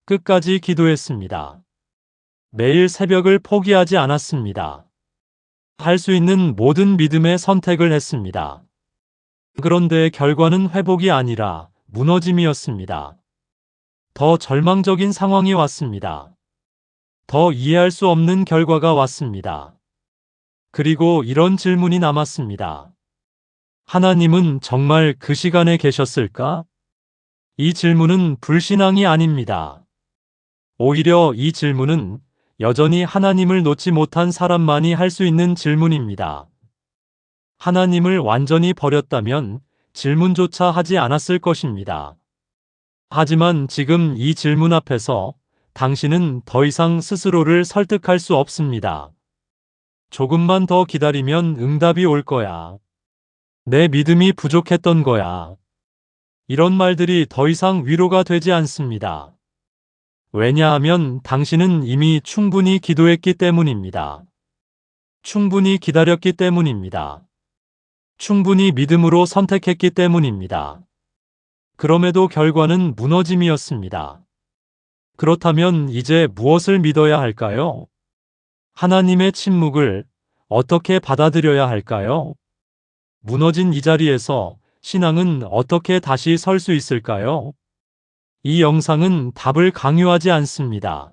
끝까지 기도했습니다. 매일 새벽을 포기하지 않았습니다. 할 수 있는 모든 믿음의 선택을 했습니다. 그런데 결과는 회복이 아니라 무너짐이었습니다. 더 절망적인 상황이 왔습니다. 더 이해할 수 없는 결과가 왔습니다. 그리고 이런 질문이 남았습니다. 하나님은 정말 그 시간에 계셨을까? 이 질문은 불신앙이 아닙니다. 오히려 이 질문은 여전히 하나님을 놓지 못한 사람만이 할 수 있는 질문입니다. 하나님을 완전히 버렸다면 질문조차 하지 않았을 것입니다. 하지만 지금 이 질문 앞에서 당신은 더 이상 스스로를 설득할 수 없습니다. 조금만 더 기다리면 응답이 올 거야. 내 믿음이 부족했던 거야. 이런 말들이 더 이상 위로가 되지 않습니다. 왜냐하면 당신은 이미 충분히 기도했기 때문입니다. 충분히 기다렸기 때문입니다. 충분히 믿음으로 선택했기 때문입니다. 그럼에도 결과는 무너짐이었습니다. 그렇다면 이제 무엇을 믿어야 할까요? 하나님의 침묵을 어떻게 받아들여야 할까요? 무너진 이 자리에서 신앙은 어떻게 다시 설 수 있을까요? 이 영상은 답을 강요하지 않습니다.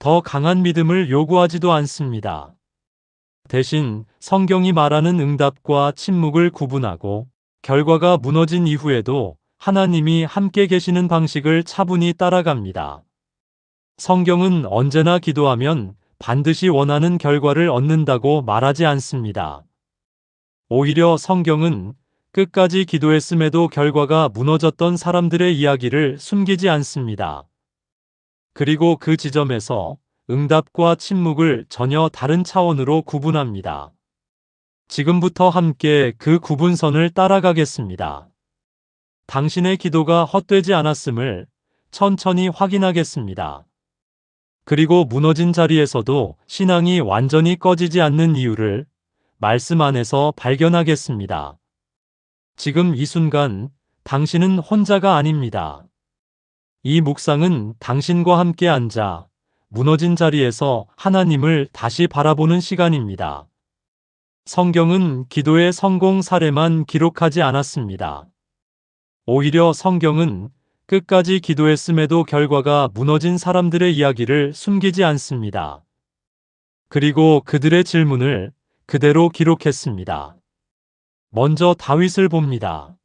더 강한 믿음을 요구하지도 않습니다. 대신 성경이 말하는 응답과 침묵을 구분하고 결과가 무너진 이후에도 하나님이 함께 계시는 방식을 차분히 따라갑니다. 성경은 언제나 기도하면 반드시 원하는 결과를 얻는다고 말하지 않습니다. 오히려 성경은 끝까지 기도했음에도 결과가 무너졌던 사람들의 이야기를 숨기지 않습니다. 그리고 그 지점에서 응답과 침묵을 전혀 다른 차원으로 구분합니다. 지금부터 함께 그 구분선을 따라가겠습니다. 당신의 기도가 헛되지 않았음을 천천히 확인하겠습니다. 그리고 무너진 자리에서도 신앙이 완전히 꺼지지 않는 이유를 말씀 안에서 발견하겠습니다. 지금 이 순간 당신은 혼자가 아닙니다. 이 묵상은 당신과 함께 앉아 무너진 자리에서 하나님을 다시 바라보는 시간입니다. 성경은 기도의 성공 사례만 기록하지 않았습니다. 오히려 성경은 끝까지 기도했음에도 결과가 무너진 사람들의 이야기를 숨기지 않습니다. 그리고 그들의 질문을 그대로 기록했습니다. 먼저 다윗을 봅니다.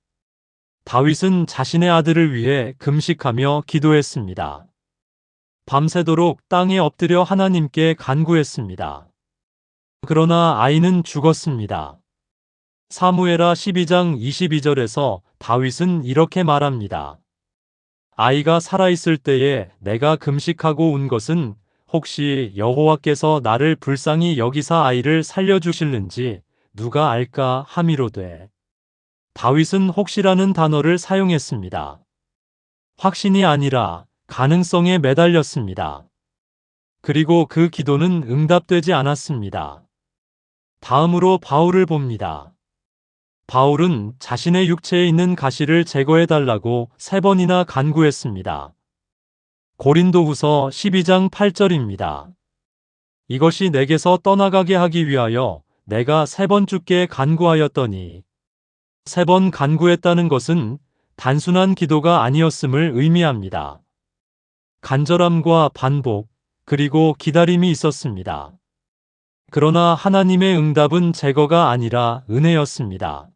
다윗은 자신의 아들을 위해 금식하며 기도했습니다. 밤새도록 땅에 엎드려 하나님께 간구했습니다. 그러나 아이는 죽었습니다. 사무엘하 12장 22절에서 다윗은 이렇게 말합니다. 아이가 살아있을 때에 내가 금식하고 운 것은 혹시 여호와께서 나를 불쌍히 여기사 아이를 살려주실는지 누가 알까 함이로되. 다윗은 혹시라는 단어를 사용했습니다. 확신이 아니라 가능성에 매달렸습니다. 그리고 그 기도는 응답되지 않았습니다. 다음으로 바울을 봅니다. 바울은 자신의 육체에 있는 가시를 제거해달라고 3번이나 간구했습니다. 고린도후서 12장 8절입니다. 이것이 내게서 떠나가게 하기 위하여 내가 3번 주께 간구하였더니 3번 간구했다는 것은 단순한 기도가 아니었음을 의미합니다. 간절함과 반복, 그리고 기다림이 있었습니다. 그러나 하나님의 응답은 제거가 아니라 은혜였습니다.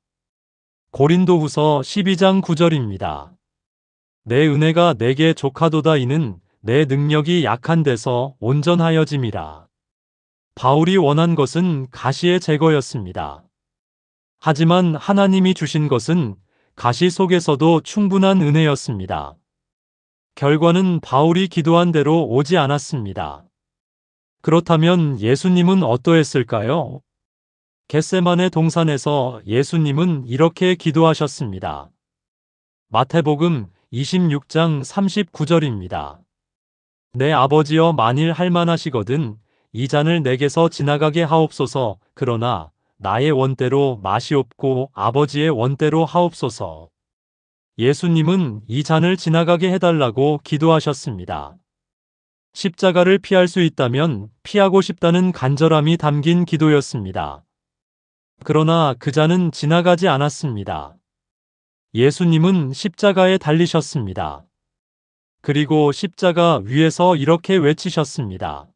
고린도후서 12장 9절입니다. 내 은혜가 내게 족하도다 이는 내 능력이 약한 데서 온전하여짐이라. 바울이 원한 것은 가시의 제거였습니다. 하지만 하나님이 주신 것은 가시 속에서도 충분한 은혜였습니다. 결과는 바울이 기도한 대로 오지 않았습니다. 그렇다면 예수님은 어떠했을까요? 겟세마네 동산에서 예수님은 이렇게 기도하셨습니다. 마태복음 26장 39절입니다. 내 아버지여 만일 할만하시거든 이 잔을 내게서 지나가게 하옵소서. 그러나 나의 원대로 마시옵고 아버지의 원대로 하옵소서. 예수님은 이 잔을 지나가게 해달라고 기도하셨습니다. 십자가를 피할 수 있다면 피하고 싶다는 간절함이 담긴 기도였습니다. 그러나 그 잔은 지나가지 않았습니다. 예수님은 십자가에 달리셨습니다. 그리고 십자가 위에서 이렇게 외치셨습니다.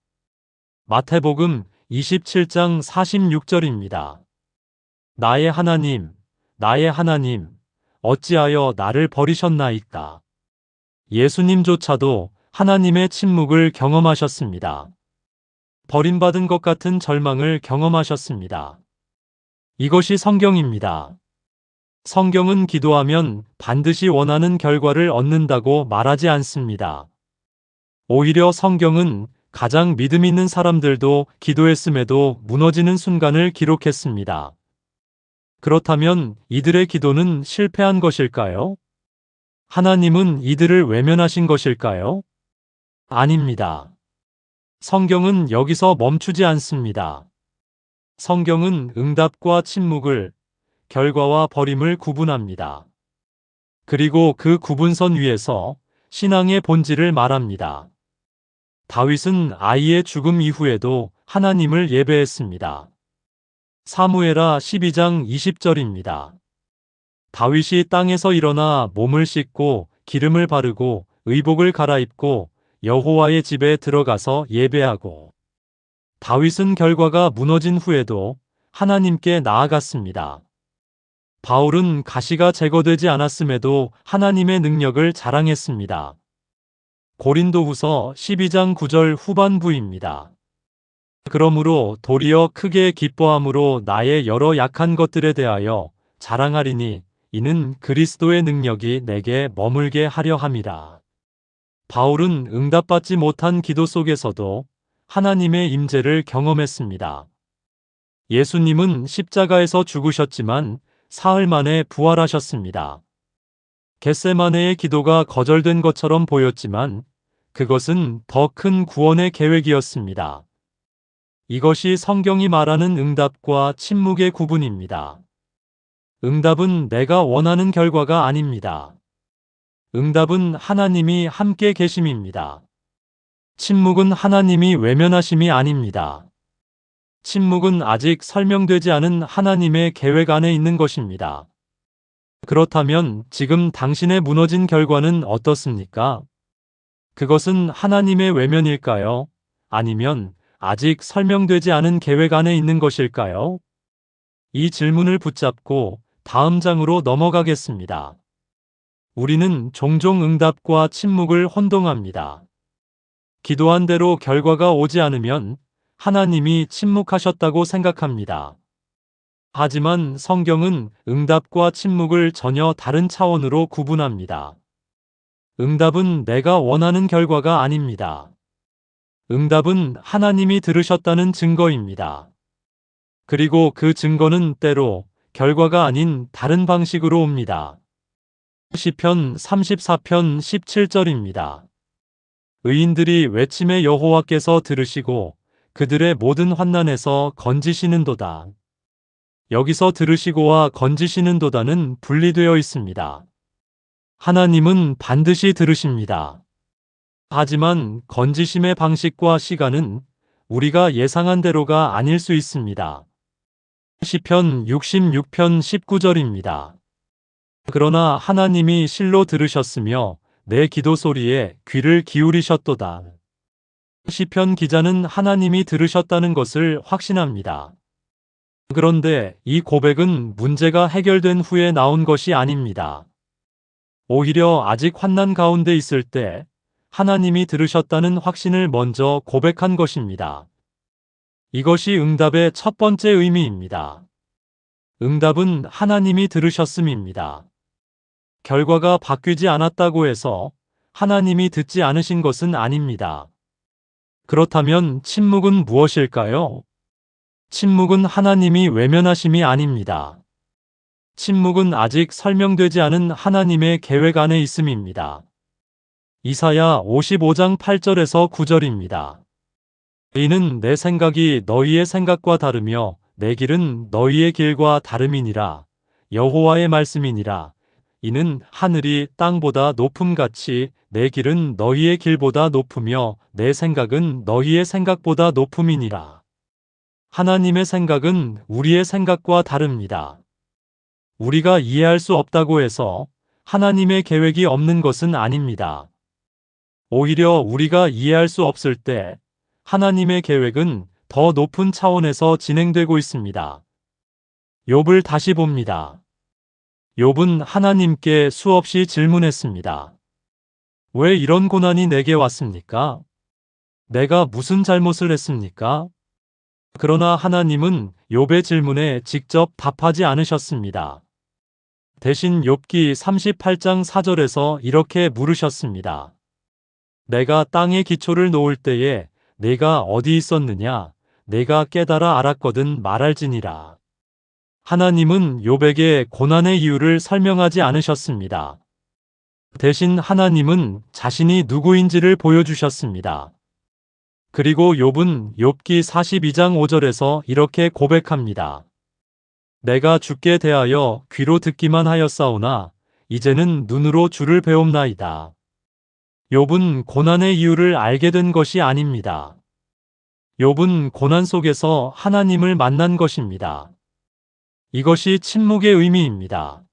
마태복음 27장 46절입니다. 나의 하나님, 나의 하나님, 어찌하여 나를 버리셨나이까? 예수님조차도 하나님의 침묵을 경험하셨습니다. 버림받은 것 같은 절망을 경험하셨습니다. 이것이 성경입니다. 성경은 기도하면 반드시 원하는 결과를 얻는다고 말하지 않습니다. 오히려 성경은 가장 믿음 있는 사람들도 기도했음에도 무너지는 순간을 기록했습니다. 그렇다면 이들의 기도는 실패한 것일까요? 하나님은 이들을 외면하신 것일까요? 아닙니다. 성경은 여기서 멈추지 않습니다. 성경은 응답과 침묵을, 결과와 버림을 구분합니다. 그리고 그 구분선 위에서 신앙의 본질을 말합니다. 다윗은 아이의 죽음 이후에도 하나님을 예배했습니다. 사무엘하 12장 20절입니다. 다윗이 땅에서 일어나 몸을 씻고 기름을 바르고 의복을 갈아입고 여호와의 집에 들어가서 예배하고, 다윗은 결과가 무너진 후에도 하나님께 나아갔습니다. 바울은 가시가 제거되지 않았음에도 하나님의 능력을 자랑했습니다. 고린도후서 12장 9절 후반부입니다. 그러므로 도리어 크게 기뻐함으로 나의 여러 약한 것들에 대하여 자랑하리니 이는 그리스도의 능력이 내게 머물게 하려 함이라. 바울은 응답받지 못한 기도 속에서도 하나님의 임재를 경험했습니다. 예수님은 십자가에서 죽으셨지만 사흘 만에 부활하셨습니다. 겟세마네의 기도가 거절된 것처럼 보였지만 그것은 더 큰 구원의 계획이었습니다. 이것이 성경이 말하는 응답과 침묵의 구분입니다. 응답은 내가 원하는 결과가 아닙니다. 응답은 하나님이 함께 계심입니다. 침묵은 하나님이 외면하심이 아닙니다. 침묵은 아직 설명되지 않은 하나님의 계획 안에 있는 것입니다. 그렇다면 지금 당신의 무너진 결과는 어떻습니까? 그것은 하나님의 외면일까요? 아니면 아직 설명되지 않은 계획 안에 있는 것일까요? 이 질문을 붙잡고 다음 장으로 넘어가겠습니다. 우리는 종종 응답과 침묵을 혼동합니다. 기도한 대로 결과가 오지 않으면 하나님이 침묵하셨다고 생각합니다. 하지만 성경은 응답과 침묵을 전혀 다른 차원으로 구분합니다. 응답은 내가 원하는 결과가 아닙니다. 응답은 하나님이 들으셨다는 증거입니다. 그리고 그 증거는 때로 결과가 아닌 다른 방식으로 옵니다. 시편 34편 17절입니다. 의인들이 외침에 여호와께서 들으시고 그들의 모든 환난에서 건지시는도다. 여기서 들으시고와 건지시는도다는 분리되어 있습니다. 하나님은 반드시 들으십니다. 하지만 건지심의 방식과 시간은 우리가 예상한 대로가 아닐 수 있습니다. 시편 66편 19절입니다. 그러나 하나님이 실로 들으셨으며 내 기도 소리에 귀를 기울이셨도다. 시편 기자는 하나님이 들으셨다는 것을 확신합니다. 그런데 이 고백은 문제가 해결된 후에 나온 것이 아닙니다. 오히려 아직 환난 가운데 있을 때 하나님이 들으셨다는 확신을 먼저 고백한 것입니다. 이것이 응답의 첫 번째 의미입니다. 응답은 하나님이 들으셨음입니다. 결과가 바뀌지 않았다고 해서 하나님이 듣지 않으신 것은 아닙니다. 그렇다면 침묵은 무엇일까요? 침묵은 하나님이 외면하심이 아닙니다. 침묵은 아직 설명되지 않은 하나님의 계획 안에 있음입니다. 이사야 55장 8절에서 9절입니다. 이는 내 생각이 너희의 생각과 다르며 내 길은 너희의 길과 다름이니라. 여호와의 말씀이니라. 이는 하늘이 땅보다 높음같이 내 길은 너희의 길보다 높으며 내 생각은 너희의 생각보다 높음이니라. 하나님의 생각은 우리의 생각과 다릅니다. 우리가 이해할 수 없다고 해서 하나님의 계획이 없는 것은 아닙니다. 오히려 우리가 이해할 수 없을 때 하나님의 계획은 더 높은 차원에서 진행되고 있습니다. 욥을 다시 봅니다. 욥은 하나님께 수없이 질문했습니다. 왜 이런 고난이 내게 왔습니까? 내가 무슨 잘못을 했습니까? 그러나 하나님은 욥의 질문에 직접 답하지 않으셨습니다. 대신 욥기 38장 4절에서 이렇게 물으셨습니다. 내가 땅에 기초를 놓을 때에 내가 어디 있었느냐? 내가 깨달아 알았거든 말할지니라. 하나님은 욥에게 고난의 이유를 설명하지 않으셨습니다. 대신 하나님은 자신이 누구인지를 보여주셨습니다. 그리고 욥은 욥기 42장 5절에서 이렇게 고백합니다. 내가 주께 대하여 귀로 듣기만 하였사오나 이제는 눈으로 주를 배움나이다. 욥은 고난의 이유를 알게 된 것이 아닙니다. 욥은 고난 속에서 하나님을 만난 것입니다. 이것이 침묵의 의미입니다.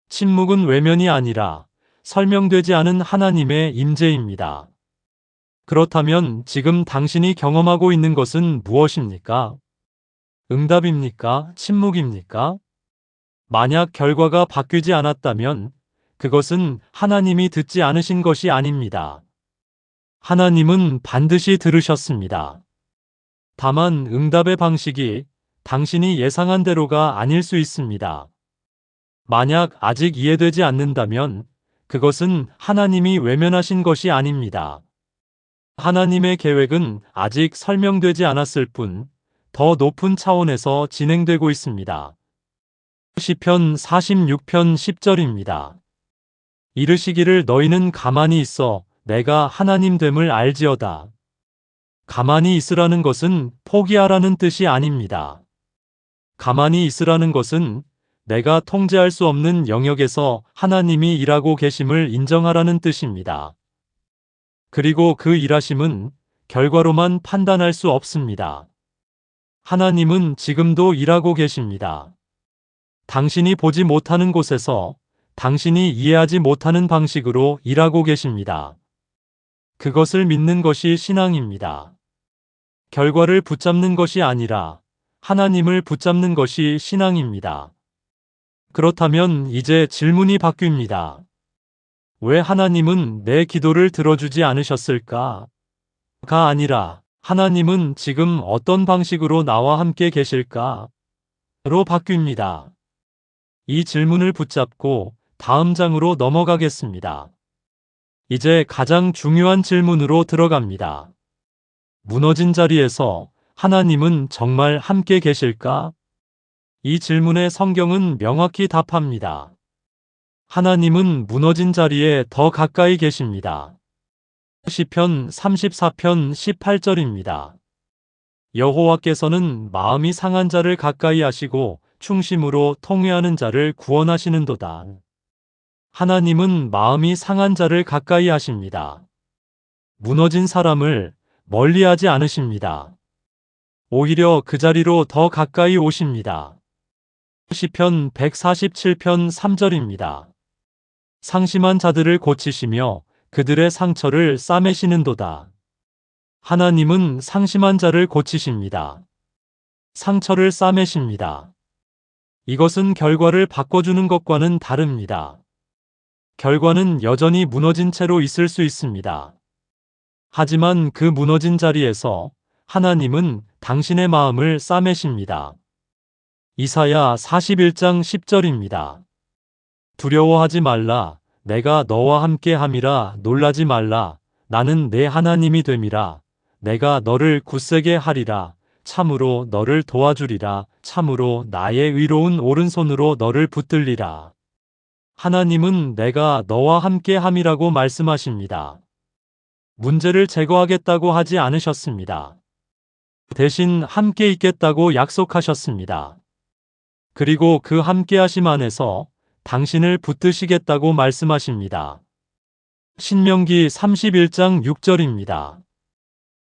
침묵은 외면이 아니라 설명되지 않은 하나님의 임재입니다. 그렇다면 지금 당신이 경험하고 있는 것은 무엇입니까? 응답입니까? 침묵입니까? 만약 결과가 바뀌지 않았다면 그것은 하나님이 듣지 않으신 것이 아닙니다. 하나님은 반드시 들으셨습니다. 다만 응답의 방식이 당신이 예상한 대로가 아닐 수 있습니다. 만약 아직 이해되지 않는다면 그것은 하나님이 외면하신 것이 아닙니다. 하나님의 계획은 아직 설명되지 않았을 뿐 더 높은 차원에서 진행되고 있습니다. 시편 46편 10절입니다. 이르시기를 너희는 가만히 있어 내가 하나님 됨을 알지어다. 가만히 있으라는 것은 포기하라는 뜻이 아닙니다. 가만히 있으라는 것은 내가 통제할 수 없는 영역에서 하나님이 일하고 계심을 인정하라는 뜻입니다. 그리고 그 일하심은 결과로만 판단할 수 없습니다. 하나님은 지금도 일하고 계십니다. 당신이 보지 못하는 곳에서 당신이 이해하지 못하는 방식으로 일하고 계십니다. 그것을 믿는 것이 신앙입니다. 결과를 붙잡는 것이 아니라 하나님을 붙잡는 것이 신앙입니다. 그렇다면 이제 질문이 바뀝니다. 왜 하나님은 내 기도를 들어주지 않으셨을까? 가 아니라 하나님은 지금 어떤 방식으로 나와 함께 계실까? 로 바뀝니다. 이 질문을 붙잡고 다음 장으로 넘어가겠습니다. 이제 가장 중요한 질문으로 들어갑니다. 무너진 자리에서 하나님은 정말 함께 계실까? 이 질문에 성경은 명확히 답합니다. 하나님은 무너진 자리에 더 가까이 계십니다. 시편 34편 18절입니다. 여호와께서는 마음이 상한 자를 가까이 하시고 충심으로 통회하는 자를 구원하시는도다. 하나님은 마음이 상한 자를 가까이 하십니다. 무너진 사람을 멀리하지 않으십니다. 오히려 그 자리로 더 가까이 오십니다. 시편 147편 3절입니다. 상심한 자들을 고치시며 그들의 상처를 싸매시는도다. 하나님은 상심한 자를 고치십니다. 상처를 싸매십니다. 이것은 결과를 바꿔주는 것과는 다릅니다. 결과는 여전히 무너진 채로 있을 수 있습니다. 하지만 그 무너진 자리에서 하나님은 당신의 마음을 싸매십니다. 이사야 41장 10절입니다. 두려워하지 말라. 내가 너와 함께 함이라. 놀라지 말라. 나는 내 하나님이 됨이라. 내가 너를 굳세게 하리라. 참으로 너를 도와주리라. 참으로 나의 의로운 오른손으로 너를 붙들리라. 하나님은 내가 너와 함께 함이라고 말씀하십니다. 문제를 제거하겠다고 하지 않으셨습니다. 대신 함께 있겠다고 약속하셨습니다. 그리고 그 함께하심 안에서 당신을 붙드시겠다고 말씀하십니다. 신명기 31장 6절입니다.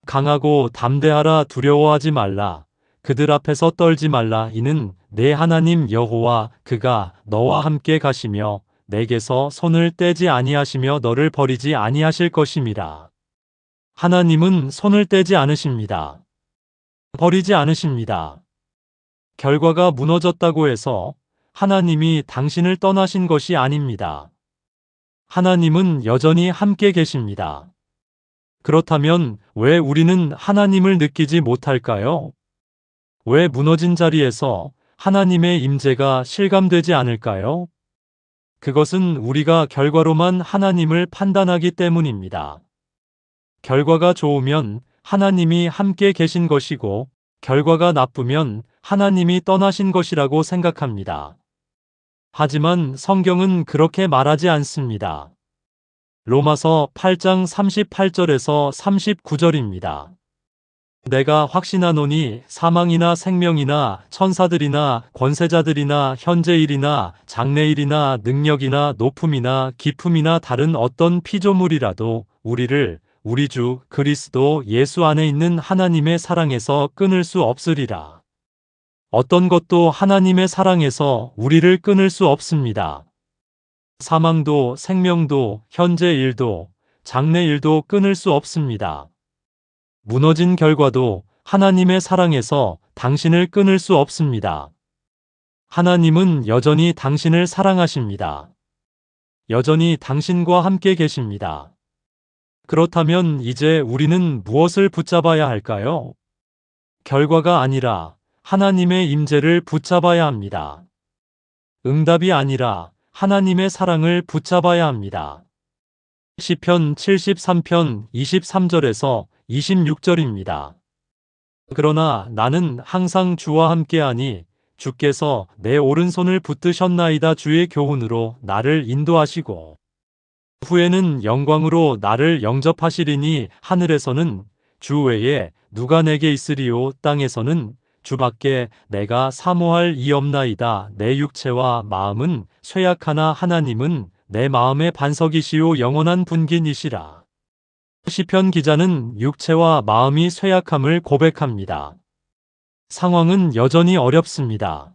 강하고 담대하라, 두려워하지 말라. 그들 앞에서 떨지 말라. 이는 내 하나님 여호와 그가 너와 함께 가시며 내게서 손을 떼지 아니하시며 너를 버리지 아니하실 것임이라. 하나님은 손을 떼지 않으십니다. 버리지 않으십니다. 결과가 무너졌다고 해서 하나님이 당신을 떠나신 것이 아닙니다. 하나님은 여전히 함께 계십니다. 그렇다면 왜 우리는 하나님을 느끼지 못할까요? 왜 무너진 자리에서 하나님의 임재가 실감되지 않을까요? 그것은 우리가 결과로만 하나님을 판단하기 때문입니다. 결과가 좋으면 하나님이 함께 계신 것이고, 결과가 나쁘면 하나님이 떠나신 것이라고 생각합니다. 하지만 성경은 그렇게 말하지 않습니다. 로마서 8장 38절에서 39절입니다. 내가 확신하노니 사망이나 생명이나 천사들이나 권세자들이나 현재일이나 장래일이나 능력이나 높음이나 깊음이나 다른 어떤 피조물이라도 우리를 우리 주 그리스도 예수 안에 있는 하나님의 사랑에서 끊을 수 없으리라. 어떤 것도 하나님의 사랑에서 우리를 끊을 수 없습니다. 사망도 생명도 현재 일도 장래 일도 끊을 수 없습니다. 무너진 결과도 하나님의 사랑에서 당신을 끊을 수 없습니다. 하나님은 여전히 당신을 사랑하십니다. 여전히 당신과 함께 계십니다. 그렇다면 이제 우리는 무엇을 붙잡아야 할까요? 결과가 아니라 하나님의 임재를 붙잡아야 합니다. 응답이 아니라 하나님의 사랑을 붙잡아야 합니다. 시편 73편 23절에서 26절입니다. 그러나 나는 항상 주와 함께하니 주께서 내 오른손을 붙드셨나이다. 주의 교훈으로 나를 인도하시고 후에는 영광으로 나를 영접하시리니 하늘에서는 주 외에 누가 내게 있으리요. 땅에서는 주밖에 내가 사모할 이 없나이다. 내 육체와 마음은 쇠약하나 하나님은 내 마음의 반석이시요 영원한 분깃이시라. 시편 기자는 육체와 마음이 쇠약함을 고백합니다. 상황은 여전히 어렵습니다.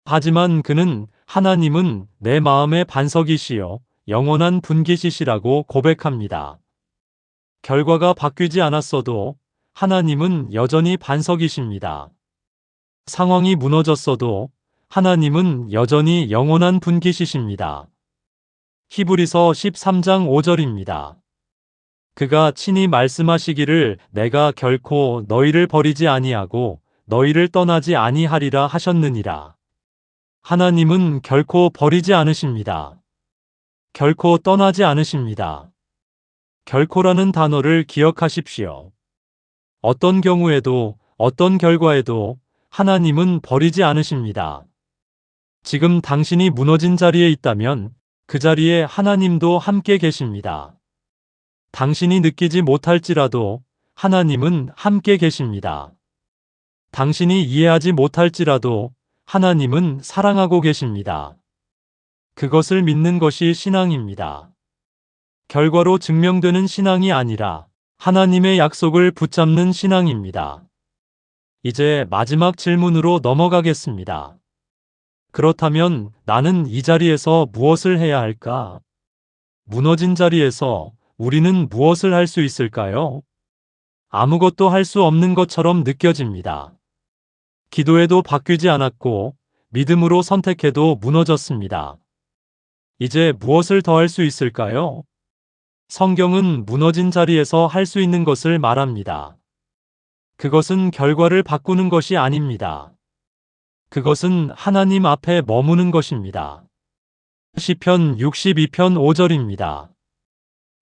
하지만 그는 하나님은 내 마음의 반석이시요 영원한 분깃이시라고 고백합니다. 결과가 바뀌지 않았어도 하나님은 여전히 반석이십니다. 상황이 무너졌어도 하나님은 여전히 영원한 분깃이십니다. 히브리서 13장 5절입니다. 그가 친히 말씀하시기를 내가 결코 너희를 버리지 아니하고 너희를 떠나지 아니하리라 하셨느니라. 하나님은 결코 버리지 않으십니다. 결코 떠나지 않으십니다. 결코라는 단어를 기억하십시오. 어떤 경우에도 어떤 결과에도 하나님은 버리지 않으십니다. 지금 당신이 무너진 자리에 있다면 그 자리에 하나님도 함께 계십니다. 당신이 느끼지 못할지라도 하나님은 함께 계십니다. 당신이 이해하지 못할지라도 하나님은 사랑하고 계십니다. 그것을 믿는 것이 신앙입니다. 결과로 증명되는 신앙이 아니라 하나님의 약속을 붙잡는 신앙입니다. 이제 마지막 질문으로 넘어가겠습니다. 그렇다면 나는 이 자리에서 무엇을 해야 할까? 무너진 자리에서 우리는 무엇을 할 수 있을까요? 아무것도 할 수 없는 것처럼 느껴집니다. 기도해도 바뀌지 않았고 믿음으로 선택해도 무너졌습니다. 이제 무엇을 더 할 수 있을까요? 성경은 무너진 자리에서 할 수 있는 것을 말합니다. 그것은 결과를 바꾸는 것이 아닙니다. 그것은 하나님 앞에 머무는 것입니다. 시편 62편 5절입니다.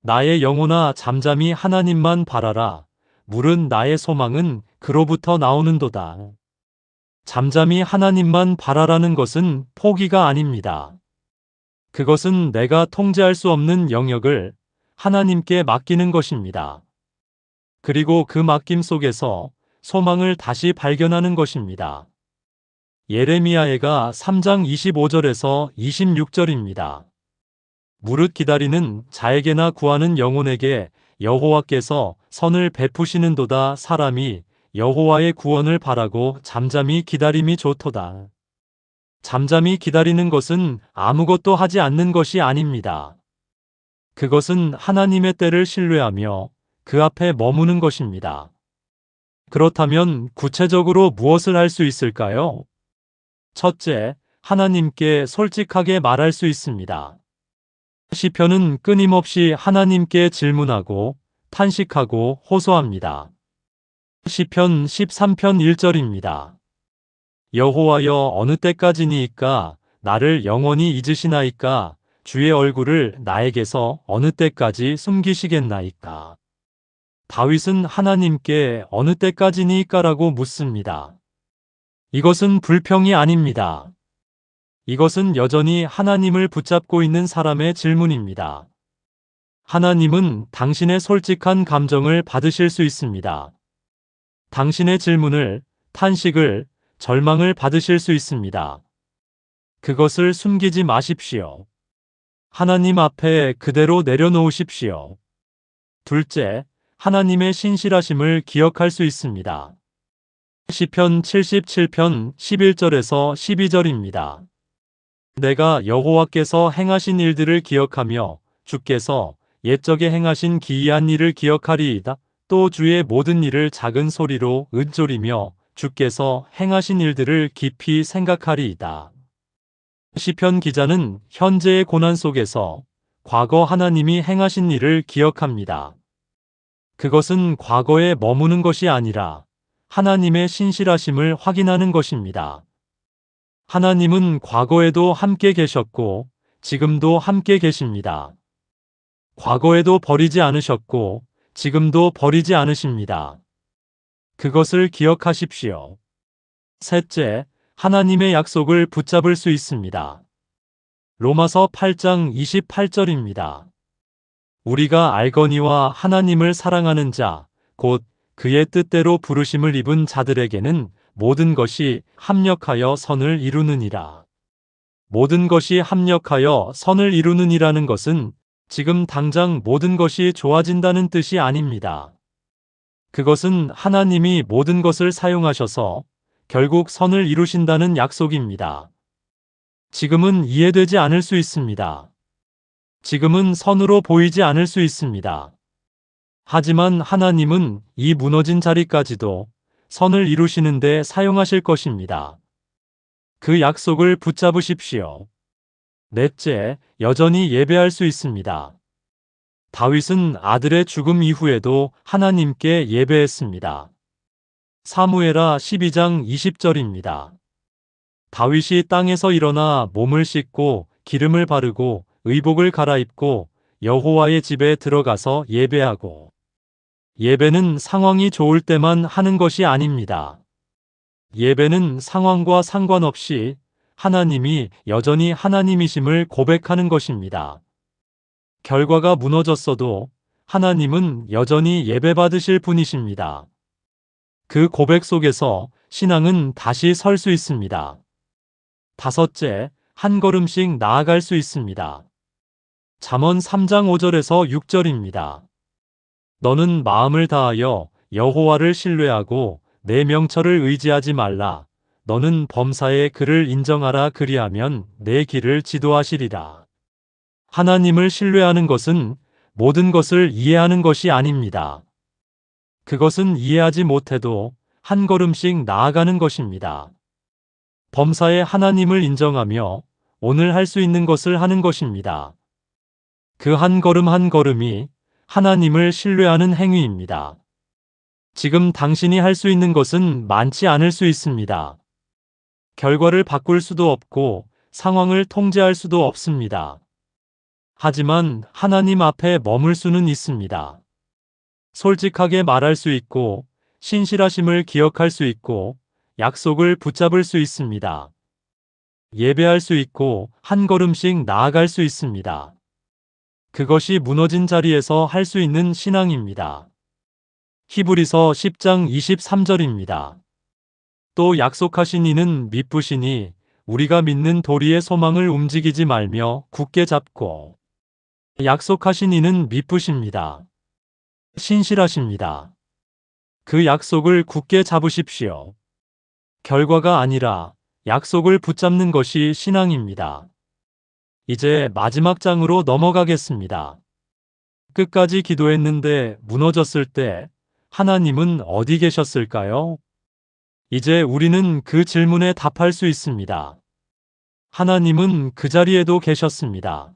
나의 영혼아 잠잠히 하나님만 바라라. 물은 나의 소망은 그로부터 나오는도다. 잠잠히 하나님만 바라라는 것은 포기가 아닙니다. 그것은 내가 통제할 수 없는 영역을 하나님께 맡기는 것입니다. 그리고 그 맡김 속에서 소망을 다시 발견하는 것입니다. 예레미야해가 3장 25절에서 26절입니다. 무릇 기다리는 자에게나 구하는 영혼에게 여호와께서 선을 베푸시는도다. 사람이 여호와의 구원을 바라고 잠잠히 기다림이 좋도다. 잠잠히 기다리는 것은 아무것도 하지 않는 것이 아닙니다. 그것은 하나님의 때를 신뢰하며 그 앞에 머무는 것입니다. 그렇다면 구체적으로 무엇을 할 수 있을까요? 첫째, 하나님께 솔직하게 말할 수 있습니다. 시편은 끊임없이 하나님께 질문하고 탄식하고 호소합니다. 시편 13편 1절입니다. 여호와여, 어느 때까지니이까 나를 영원히 잊으시나이까? 주의 얼굴을 나에게서 어느 때까지 숨기시겠나이까? 다윗은 하나님께 어느 때까지니이까라고 묻습니다. 이것은 불평이 아닙니다. 이것은 여전히 하나님을 붙잡고 있는 사람의 질문입니다. 하나님은 당신의 솔직한 감정을 받으실 수 있습니다. 당신의 질문을, 탄식을, 절망을 받으실 수 있습니다. 그것을 숨기지 마십시오. 하나님 앞에 그대로 내려놓으십시오. 둘째, 하나님의 신실하심을 기억할 수 있습니다. 시편 77편 11절에서 12절입니다. 내가 여호와께서 행하신 일들을 기억하며 주께서 옛적에 행하신 기이한 일을 기억하리이다. 또 주의 모든 일을 작은 소리로 읊조리며 주께서 행하신 일들을 깊이 생각하리이다. 시편 기자는 현재의 고난 속에서 과거 하나님이 행하신 일을 기억합니다. 그것은 과거에 머무는 것이 아니라 하나님의 신실하심을 확인하는 것입니다. 하나님은 과거에도 함께 계셨고 지금도 함께 계십니다. 과거에도 버리지 않으셨고 지금도 버리지 않으십니다. 그것을 기억하십시오. 셋째, 하나님의 약속을 붙잡을 수 있습니다. 로마서 8장 28절입니다. 우리가 알거니와 하나님을 사랑하는 자, 곧 그의 뜻대로 부르심을 입은 자들에게는 모든 것이 합력하여 선을 이루느니라. 모든 것이 합력하여 선을 이루느니라는 것은 지금 당장 모든 것이 좋아진다는 뜻이 아닙니다. 그것은 하나님이 모든 것을 사용하셔서 결국 선을 이루신다는 약속입니다. 지금은 이해되지 않을 수 있습니다. 지금은 선으로 보이지 않을 수 있습니다. 하지만 하나님은 이 무너진 자리까지도 선을 이루시는 데 사용하실 것입니다. 그 약속을 붙잡으십시오. 넷째, 여전히 예배할 수 있습니다. 다윗은 아들의 죽음 이후에도 하나님께 예배했습니다. 사무엘하 12장 20절입니다. 다윗이 땅에서 일어나 몸을 씻고 기름을 바르고 의복을 갈아입고 여호와의 집에 들어가서 예배하고, 예배는 상황이 좋을 때만 하는 것이 아닙니다. 예배는 상황과 상관없이 하나님이 여전히 하나님이심을 고백하는 것입니다. 결과가 무너졌어도 하나님은 여전히 예배받으실 분이십니다. 그 고백 속에서 신앙은 다시 설 수 있습니다. 다섯째, 한 걸음씩 나아갈 수 있습니다. 잠언 3장 5절에서 6절입니다. 너는 마음을 다하여 여호와를 신뢰하고 내 명철을 의지하지 말라. 너는 범사에 그를 인정하라. 그리하면 내 길을 지도하시리라. 하나님을 신뢰하는 것은 모든 것을 이해하는 것이 아닙니다. 그것은 이해하지 못해도 한 걸음씩 나아가는 것입니다. 범사에 하나님을 인정하며 오늘 할 수 있는 것을 하는 것입니다. 그 한 걸음 한 걸음이 하나님을 신뢰하는 행위입니다. 지금 당신이 할 수 있는 것은 많지 않을 수 있습니다. 결과를 바꿀 수도 없고 상황을 통제할 수도 없습니다. 하지만 하나님 앞에 머물 수는 있습니다. 솔직하게 말할 수 있고 신실하심을 기억할 수 있고 약속을 붙잡을 수 있습니다. 예배할 수 있고 한 걸음씩 나아갈 수 있습니다. 그것이 무너진 자리에서 할 수 있는 신앙입니다. 히브리서 10장 23절입니다. 또 약속하신 이는 미쁘시니 우리가 믿는 도리의 소망을 움직이지 말며 굳게 잡고, 약속하신 이는 미쁘십니다. 신실하십니다. 그 약속을 굳게 잡으십시오. 결과가 아니라 약속을 붙잡는 것이 신앙입니다. 이제 마지막 장으로 넘어가겠습니다. 끝까지 기도했는데 무너졌을 때 하나님은 어디 계셨을까요? 이제 우리는 그 질문에 답할 수 있습니다. 하나님은 그 자리에도 계셨습니다.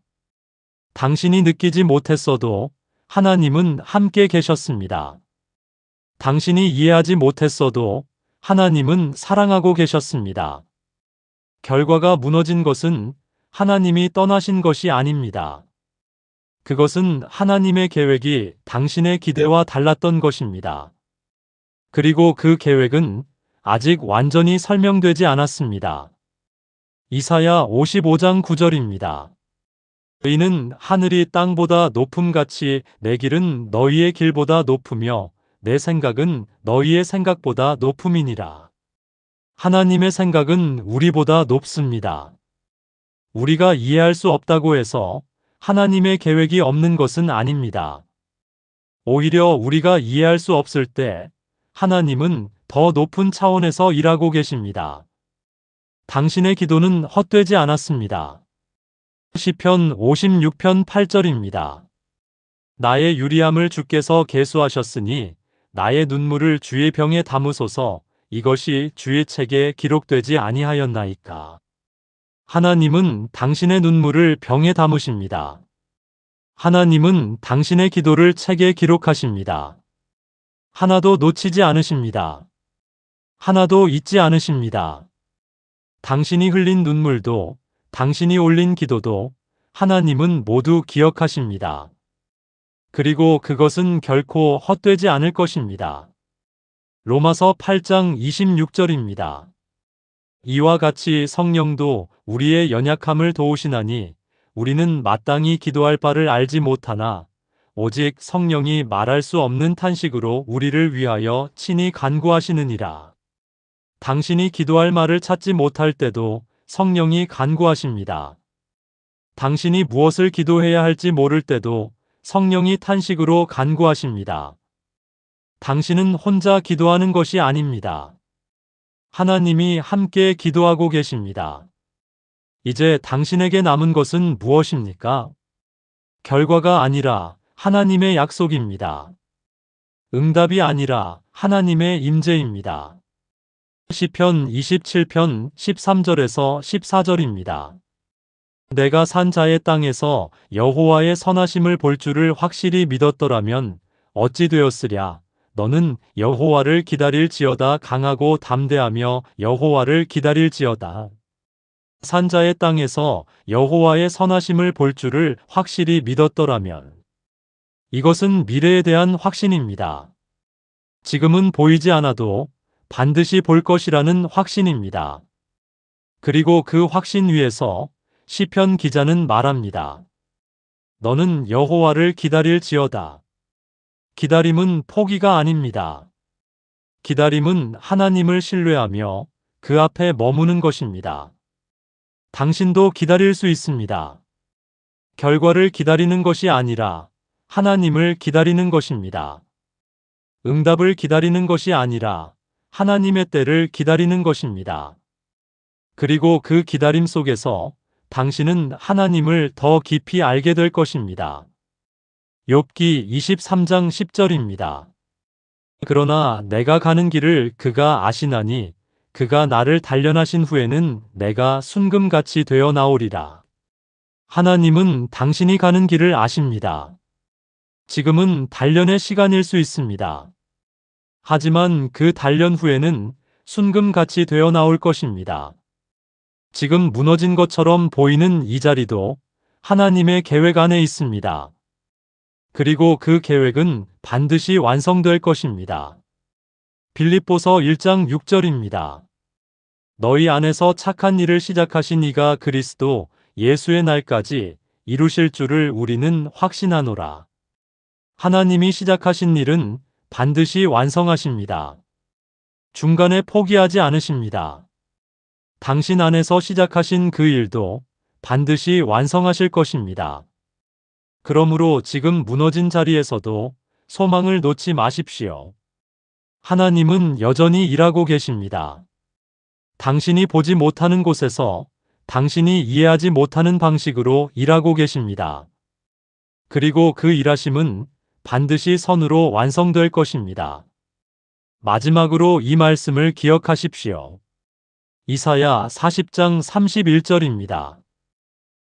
당신이 느끼지 못했어도 하나님은 함께 계셨습니다. 당신이 이해하지 못했어도 하나님은 사랑하고 계셨습니다. 결과가 무너진 것은 하나님이 떠나신 것이 아닙니다. 그것은 하나님의 계획이 당신의 기대와 달랐던 것입니다. 그리고 그 계획은 아직 완전히 설명되지 않았습니다. 이사야 55장 9절입니다. 이는 하늘이 땅보다 높음같이 내 길은 너희의 길보다 높으며 내 생각은 너희의 생각보다 높음이니라. 하나님의 생각은 우리보다 높습니다. 우리가 이해할 수 없다고 해서 하나님의 계획이 없는 것은 아닙니다. 오히려 우리가 이해할 수 없을 때 하나님은 더 높은 차원에서 일하고 계십니다. 당신의 기도는 헛되지 않았습니다. 시편 56편 8절입니다. 나의 유리함을 주께서 계수하셨으니 나의 눈물을 주의 병에 담으소서. 이것이 주의 책에 기록되지 아니하였나이까. 하나님은 당신의 눈물을 병에 담으십니다. 하나님은 당신의 기도를 책에 기록하십니다. 하나도 놓치지 않으십니다. 하나도 잊지 않으십니다. 당신이 흘린 눈물도, 당신이 올린 기도도 하나님은 모두 기억하십니다. 그리고 그것은 결코 헛되지 않을 것입니다. 로마서 8장 26절입니다. 이와 같이 성령도 우리의 연약함을 도우시나니 우리는 마땅히 기도할 바를 알지 못하나 오직 성령이 말할 수 없는 탄식으로 우리를 위하여 친히 간구하시느니라. 당신이 기도할 말을 찾지 못할 때도 성령이 간구하십니다. 당신이 무엇을 기도해야 할지 모를 때도 성령이 탄식으로 간구하십니다. 당신은 혼자 기도하는 것이 아닙니다. 하나님이 함께 기도하고 계십니다. 이제 당신에게 남은 것은 무엇입니까? 결과가 아니라 하나님의 약속입니다. 응답이 아니라 하나님의 임재입니다. 시편 27편 13절에서 14절입니다. 내가 산 자의 땅에서 여호와의 선하심을 볼 줄을 확실히 믿었더라면 어찌 되었으랴. 너는 여호와를 기다릴지어다. 강하고 담대하며 여호와를 기다릴지어다. 산 자의 땅에서 여호와의 선하심을 볼 줄을 확실히 믿었더라면. 이것은 미래에 대한 확신입니다. 지금은 보이지 않아도 반드시 볼 것이라는 확신입니다. 그리고 그 확신 위에서 시편 기자는 말합니다. 너는 여호와를 기다릴지어다. 기다림은 포기가 아닙니다. 기다림은 하나님을 신뢰하며 그 앞에 머무는 것입니다. 당신도 기다릴 수 있습니다. 결과를 기다리는 것이 아니라 하나님을 기다리는 것입니다. 응답을 기다리는 것이 아니라 하나님의 때를 기다리는 것입니다. 그리고 그 기다림 속에서 당신은 하나님을 더 깊이 알게 될 것입니다. 욥기 23장 10절입니다. 그러나 내가 가는 길을 그가 아시나니 그가 나를 단련하신 후에는 내가 순금같이 되어 나오리라. 하나님은 당신이 가는 길을 아십니다. 지금은 단련의 시간일 수 있습니다. 하지만 그 단련 후에는 순금같이 되어 나올 것입니다. 지금 무너진 것처럼 보이는 이 자리도 하나님의 계획 안에 있습니다. 그리고 그 계획은 반드시 완성될 것입니다. 빌립보서 1장 6절입니다. 너희 안에서 착한 일을 시작하신 이가 그리스도 예수의 날까지 이루실 줄을 우리는 확신하노라. 하나님이 시작하신 일은 반드시 완성하십니다. 중간에 포기하지 않으십니다. 당신 안에서 시작하신 그 일도 반드시 완성하실 것입니다. 그러므로 지금 무너진 자리에서도 소망을 놓지 마십시오. 하나님은 여전히 일하고 계십니다. 당신이 보지 못하는 곳에서 당신이 이해하지 못하는 방식으로 일하고 계십니다. 그리고 그 일하심은 반드시 선으로 완성될 것입니다. 마지막으로 이 말씀을 기억하십시오. 이사야 40장 31절입니다.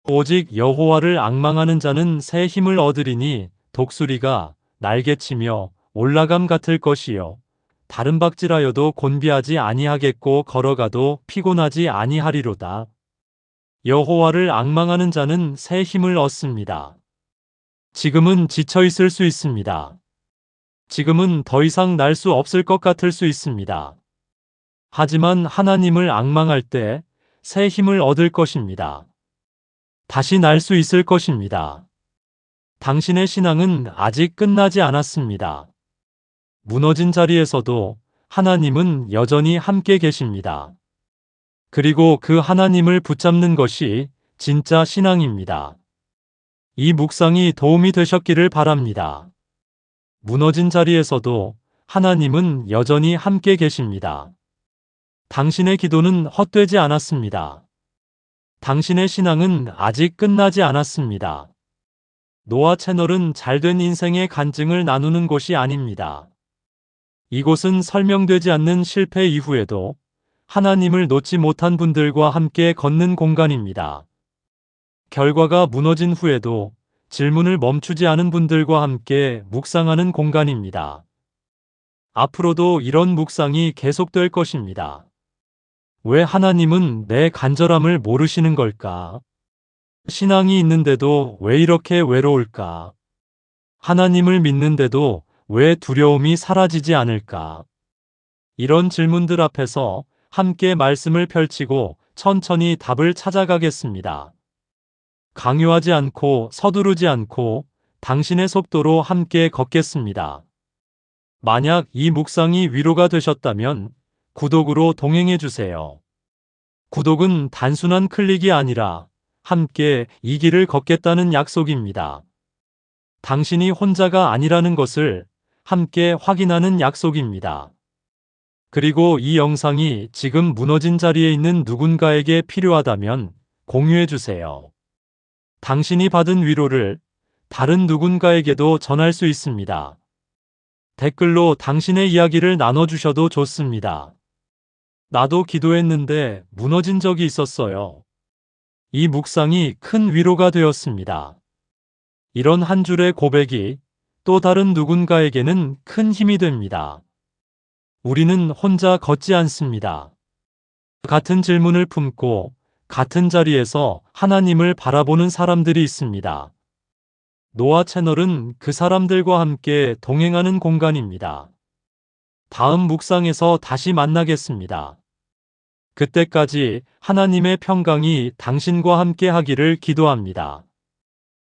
오직 여호와를 앙망하는 자는 새 힘을 얻으리니 독수리가 날개치며 올라감 같을 것이요 다른 박질하여도 곤비하지 아니하겠고 걸어가도 피곤하지 아니하리로다. 여호와를 앙망하는 자는 새 힘을 얻습니다. 지금은 지쳐 있을 수 있습니다. 지금은 더 이상 날 수 없을 것 같을 수 있습니다. 하지만 하나님을 앙망할 때 새 힘을 얻을 것입니다. 다시 날 수 있을 것입니다. 당신의 신앙은 아직 끝나지 않았습니다. 무너진 자리에서도 하나님은 여전히 함께 계십니다. 그리고 그 하나님을 붙잡는 것이 진짜 신앙입니다. 이 묵상이 도움이 되셨기를 바랍니다. 무너진 자리에서도 하나님은 여전히 함께 계십니다. 당신의 기도는 헛되지 않았습니다. 당신의 신앙은 아직 끝나지 않았습니다. 노아 채널은 잘된 인생의 간증을 나누는 곳이 아닙니다. 이곳은 설명되지 않는 실패 이후에도 하나님을 놓지 못한 분들과 함께 걷는 공간입니다. 결과가 무너진 후에도 질문을 멈추지 않은 분들과 함께 묵상하는 공간입니다. 앞으로도 이런 묵상이 계속될 것입니다. 왜 하나님은 내 간절함을 모르시는 걸까? 신앙이 있는데도 왜 이렇게 외로울까? 하나님을 믿는데도 왜 두려움이 사라지지 않을까? 이런 질문들 앞에서 함께 말씀을 펼치고 천천히 답을 찾아가겠습니다. 강요하지 않고 서두르지 않고 당신의 속도로 함께 걷겠습니다. 만약 이 묵상이 위로가 되셨다면 구독으로 동행해 주세요. 구독은 단순한 클릭이 아니라 함께 이 길을 걷겠다는 약속입니다. 당신이 혼자가 아니라는 것을 함께 확인하는 약속입니다. 그리고 이 영상이 지금 무너진 자리에 있는 누군가에게 필요하다면 공유해 주세요. 당신이 받은 위로를 다른 누군가에게도 전할 수 있습니다. 댓글로 당신의 이야기를 나눠주셔도 좋습니다. 나도 기도했는데 무너진 적이 있었어요. 이 묵상이 큰 위로가 되었습니다. 이런 한 줄의 고백이 또 다른 누군가에게는 큰 힘이 됩니다. 우리는 혼자 걷지 않습니다. 같은 질문을 품고 같은 자리에서 하나님을 바라보는 사람들이 있습니다. 노아 채널은 그 사람들과 함께 동행하는 공간입니다. 다음 묵상에서 다시 만나겠습니다. 그때까지 하나님의 평강이 당신과 함께 하기를 기도합니다.